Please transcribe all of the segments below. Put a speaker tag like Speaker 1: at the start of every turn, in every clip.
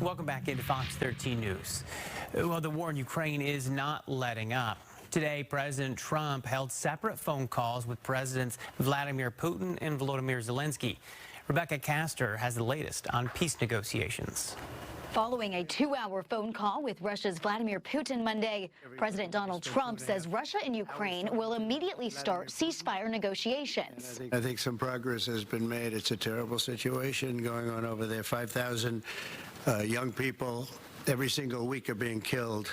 Speaker 1: Welcome back into Fox 13 News. Well, the war in Ukraine is not letting up. Today, President Trump held separate phone calls with Presidents Vladimir Putin and Volodymyr Zelenskyy. Rebecca Castor has the latest on peace negotiations.
Speaker 2: Following a 2-hour phone call with Russia's Vladimir Putin Monday, President Donald Trump says Russia and Ukraine will immediately start ceasefire negotiations.
Speaker 3: I think some progress has been made. It's a terrible situation going on over there. 5,000 young people every single week are being killed.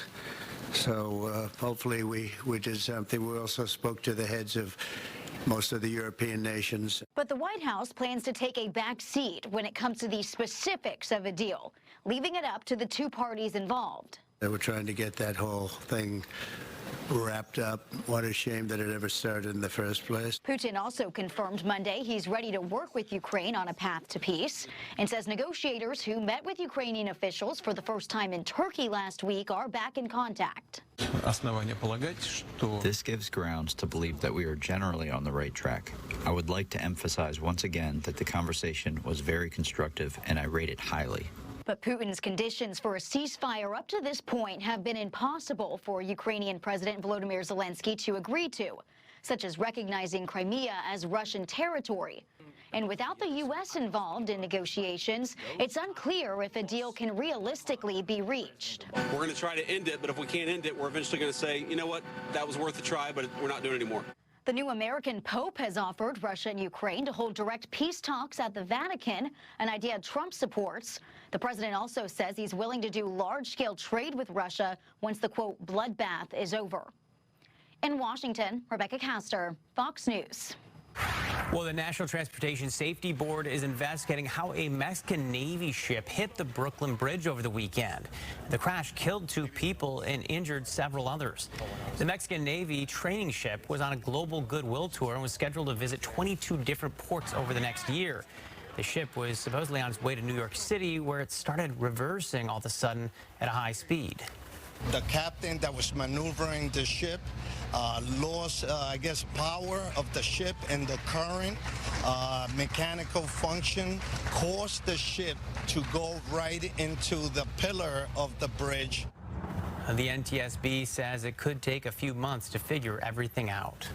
Speaker 3: So hopefully we did something. We also spoke to the heads of most of the European nations.
Speaker 2: But the White House plans to take a back seat when it comes to the specifics of a deal, leaving it up to the two parties involved.
Speaker 3: They were trying to get that whole thing wrapped up. What a shame that it ever started in the first place.
Speaker 2: Putin also confirmed Monday he's ready to work with Ukraine on a path to peace and says negotiators who met with Ukrainian officials for the first time in Turkey last week are back in contact.
Speaker 4: This gives grounds to believe that we are generally on the right track. I would like to emphasize once again that the conversation was very constructive and I rate it highly.
Speaker 2: But Putin's conditions for a ceasefire up to this point have been impossible for Ukrainian President Volodymyr Zelenskyy to agree to, such as recognizing Crimea as Russian territory. And without the U.S. involved in negotiations, it's unclear if a deal can realistically be reached.
Speaker 5: We're going to try to end it, but if we can't end it, we're eventually going to say, you know what, that was worth a try, but we're not doing it anymore.
Speaker 2: The new American Pope has offered Russia and Ukraine to hold direct peace talks at the Vatican, an idea Trump supports. The president also says he's willing to do large-scale trade with Russia once the, quote, bloodbath is over. In Washington, Rebecca Castor, Fox News.
Speaker 1: Well, the National Transportation Safety Board is investigating how a Mexican Navy ship hit the Brooklyn Bridge over the weekend. The crash killed 2 people and injured several others. The Mexican Navy training ship was on a global goodwill tour and was scheduled to visit 22 different ports over the next year. The ship was supposedly on its way to New York City, where it started reversing all of a sudden at a high speed.
Speaker 6: The captain that was maneuvering the ship lost, I guess, power of the ship and the current mechanical function caused the ship to go right into the pillar of the bridge.
Speaker 1: The NTSB says it could take a few months to figure everything out.